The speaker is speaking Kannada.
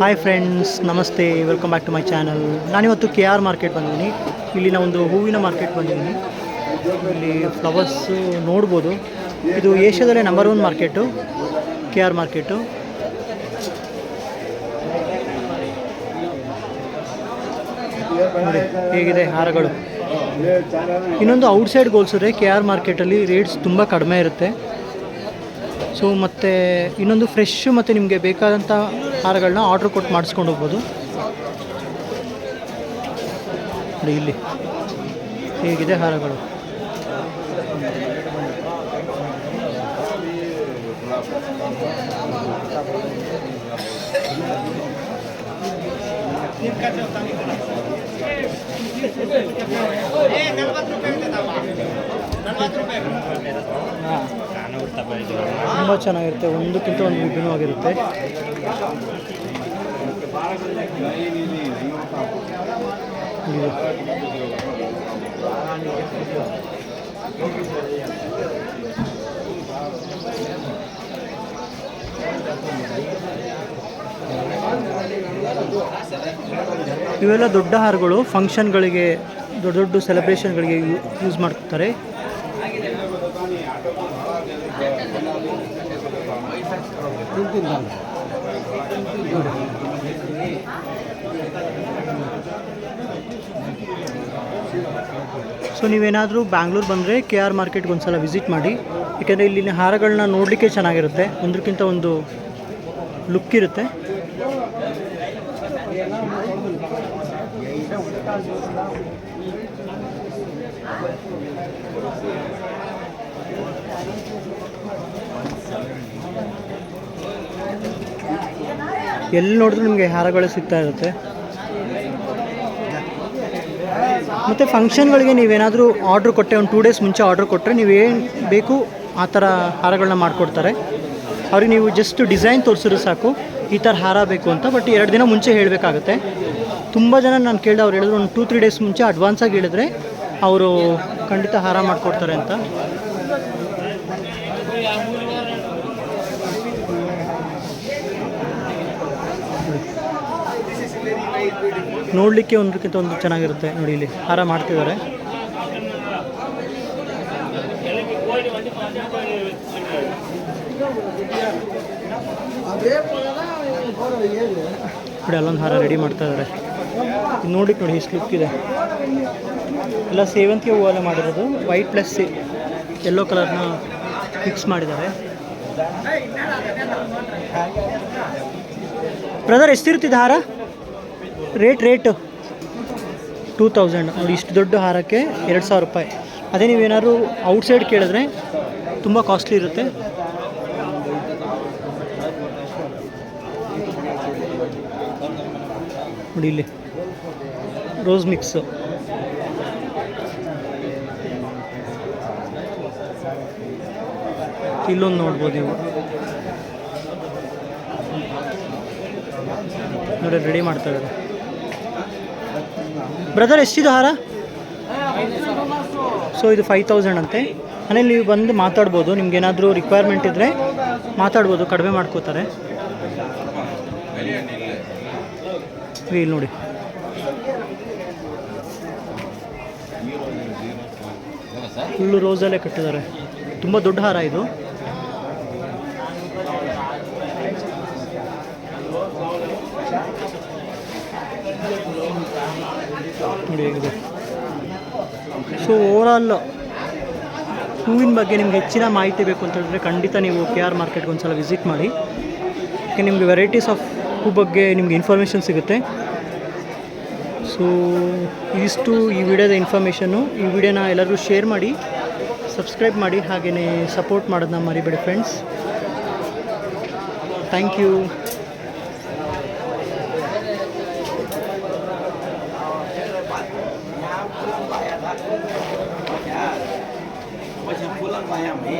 ಹಾಯ್ ಫ್ರೆಂಡ್ಸ್, ನಮಸ್ತೆ, welcome back to my channel. ನಾನಿವತ್ತು KR ಮಾರ್ಕೆಟ್ ಬಂದಿದ್ದೀನಿ. ಇಲ್ಲಿನ ಒಂದು ಹೂವಿನ ಮಾರ್ಕೆಟ್ ಬಂದಿದ್ದೀನಿ. ಇಲ್ಲಿ ಫ್ಲವರ್ಸು ನೋಡ್ಬೋದು. ಇದು ಏಷ್ಯಾದಲ್ಲೇ ನಂಬರ್ 1 ಮಾರ್ಕೆಟು, KR ಮಾರ್ಕೆಟು. ನೋಡಿ ಹೇಗಿದೆ ಹಾರಗಳು. ಇನ್ನೊಂದು ಔಟ್ಸೈಡ್ ಹೋಲಿಸಿದ್ರೆ KR ಮಾರ್ಕೆಟಲ್ಲಿ ರೇಟ್ಸ್ ತುಂಬ ಕಡಿಮೆ ಇರುತ್ತೆ. ಸೊ ಮತ್ತು ಇನ್ನೊಂದು ಫ್ರೆಶ್ ಮತ್ತು ನಿಮಗೆ ಬೇಕಾದಂಥ ಹಾರಗಳನ್ನ ಆರ್ಡ್ರ್ ಕೊಟ್ಟು ಮಾಡಿಸ್ಕೊಂಡು ಹೋಗ್ಬೋದು. ನೋಡಿ ಇಲ್ಲಿ ಹೇಗಿದೆ ಹಾರಗಳು. ತುಂಬ ಚೆನ್ನಾಗಿರುತ್ತೆ, ಒಂದಕ್ಕಿಂತ ಒಂದು ವಿಭಿನ್ನವಾಗಿರುತ್ತೆ. ಇವೆಲ್ಲ ದೊಡ್ಡ ಹಾರಗಳು, ಫಂಕ್ಷನ್ಗಳಿಗೆ, ದೊಡ್ಡ ದೊಡ್ಡ ಸೆಲೆಬ್ರೇಷನ್ಗಳಿಗೆ ಯೂಸ್ ಮಾಡ್ತಾರೆ. ಸೊ ನೀವೇನಾದರೂ ಬ್ಯಾಂಗ್ಳೂರು ಬಂದರೆ KR ಮಾರ್ಕೆಟ್ಗೆ ಒಂದು ಸಲ ವಿಸಿಟ್ ಮಾಡಿ. ಏಕೆಂದರೆ ಇಲ್ಲಿನ ಹಾರಗಳನ್ನ ನೋಡಲಿಕ್ಕೆ ಚೆನ್ನಾಗಿರುತ್ತೆ, ಒಂದಕ್ಕಿಂತ ಒಂದು ಲುಕ್ ಇರುತ್ತೆ. ಎಲ್ಲಿ ನೋಡಿದ್ರೂ ನಿಮಗೆ ಹಾರಗಳು ಸಿಗ್ತಾ ಇರುತ್ತೆ. ಮತ್ತು ಫಂಕ್ಷನ್ಗಳಿಗೆ ನೀವೇನಾದರೂ ಆರ್ಡ್ರ್ ಕೊಟ್ಟರೆ, ಒಂದು 2 ಡೇಸ್ ಮುಂಚೆ ಆರ್ಡ್ರ್ ಕೊಟ್ಟರೆ ನೀವೇನು ಬೇಕು ಆ ಥರ ಹಾರಗಳನ್ನ ಮಾಡಿಕೊಡ್ತಾರೆ. ಅವ್ರಿಗೆ ನೀವು ಜಸ್ಟ್ ಡಿಸೈನ್ ತೋರಿಸಿದ್ರೆ ಸಾಕು, ಈ ಥರ ಹಾರ ಬೇಕು ಅಂತ. ಬಟ್ 2 ದಿನ ಮುಂಚೆ ಹೇಳಬೇಕಾಗತ್ತೆ. ತುಂಬ ಜನ ನಾನು ಕೇಳಿದೆ, ಅವ್ರು ಹೇಳಿದ್ರು ಒಂದು 2-3 ಡೇಸ್ ಮುಂಚೆ ಅಡ್ವಾನ್ಸಾಗಿ ಹೇಳಿದ್ರೆ ಅವರು ಖಂಡಿತ ಹಾರ ಮಾಡಿಕೊಡ್ತಾರೆ ಅಂತ. ನೋಡಲಿಕ್ಕೆ ಒಂದಕ್ಕಿಂತ ಒಂದು ಚೆನ್ನಾಗಿರುತ್ತೆ. ನೋಡಿ ಇಲ್ಲಿ ಹಾರ ಮಾಡ್ತಿದ್ದಾರೆ. ನೋಡಿ ಅಲ್ಲೊಂದು ಹಾರ ರೆಡಿ ಮಾಡ್ತಾ ಇದ್ದಾರೆ. ನೋಡ್ಲಿಕ್ಕೆ ನೋಡಿ ಎಷ್ಟು ಲುಕ್ ಇದೆ. ಎಲ್ಲ ಸೇವಂತಿಗೆ ಹೂವೆಲ್ಲ ಮಾಡಿರೋದು, ವೈಟ್ ಪ್ಲಸ್ ಯೆಲ್ಲೋ ಕಲರ್ನ ಮಿಕ್ಸ್ ಮಾಡಿದ್ದಾರೆ. ಬ್ರದರ್, ಎಷ್ಟಿರ್ತಿದೆ ಹಾರ ರೇಟು? 2000. ನೋಡಿ, ಇಷ್ಟು ದೊಡ್ಡ ಹಾರಕ್ಕೆ 2000 ರೂಪಾಯಿ. ಅದೇ ನೀವೇನಾದ್ರು ಔಟ್ಸೈಡ್ ಕೇಳಿದ್ರೆ ತುಂಬ ಕಾಸ್ಟ್ಲಿ ಇರುತ್ತೆ. ನೋಡಿ ಇಲ್ಲಿ ರೋಸ್ ಮಿಕ್ಸು. ಇಲ್ಲೊಂದು ನೋಡ್ಬೋದು ನೀವು. ನೋಡಿ ರೆಡಿ ಮಾಡ್ತಾ ಇದ್ದಾರೆ. ಬ್ರದರ್, ಎಷ್ಟಿದೆ ಹಾರ? ಸೊ ಇದು 5000 ಅಂತೆ. ಮನೇಲಿ ನೀವು ಬಂದು ಮಾತಾಡ್ಬೋದು. ನಿಮ್ಗೆ ಏನಾದರೂ ರಿಕ್ವೈರ್ಮೆಂಟ್ ಇದ್ದರೆ ಮಾತಾಡ್ಬೋದು, ಕಡಿಮೆ ಮಾಡ್ಕೋತಾರೆ. ಇಲ್ಲಿ ನೋಡಿ, ಫುಲ್ಲು ರೋಸಲ್ಲೇ ಕಟ್ಟಿದ್ದಾರೆ. ತುಂಬ ದೊಡ್ಡ ಹಾರ ಇದು. ನೋಡಿ ಹೇಗಿದೆ. ಸೊ ಓವರಾಲ್ ಹೂವಿನ ಬಗ್ಗೆ ನಿಮ್ಗೆ ಹೆಚ್ಚಿನ ಮಾಹಿತಿ ಬೇಕು ಅಂತ ಹೇಳಿದ್ರೆ ಖಂಡಿತ ನೀವು KR ಮಾರ್ಕೆಟ್ಗೆ ಒಂದು ಸಲ ವಿಸಿಟ್ ಮಾಡಿ. ಯಾಕೆ ನಿಮಗೆ ವೆರೈಟೀಸ್ ಆಫ್ ಹೂ ಬಗ್ಗೆ ನಿಮಗೆ ಇನ್ಫಾರ್ಮೇಷನ್ ಸಿಗುತ್ತೆ. ಸೊ ಇದಿಷ್ಟು ಈ ವಿಡಿಯೋದ ಇನ್ಫಾರ್ಮೇಷನ್ನು. ಈ ವಿಡಿಯೋನ ಎಲ್ಲರೂ ಶೇರ್ ಮಾಡಿ, ಸಬ್ಸ್ಕ್ರೈಬ್ ಮಾಡಿ, ಹಾಗೆಯೇ ಸಪೋರ್ಟ್ ಮಾಡೋದನ್ನ ಮರಿಬೇಡಿ friends. Thank you. Pulang bayam nih.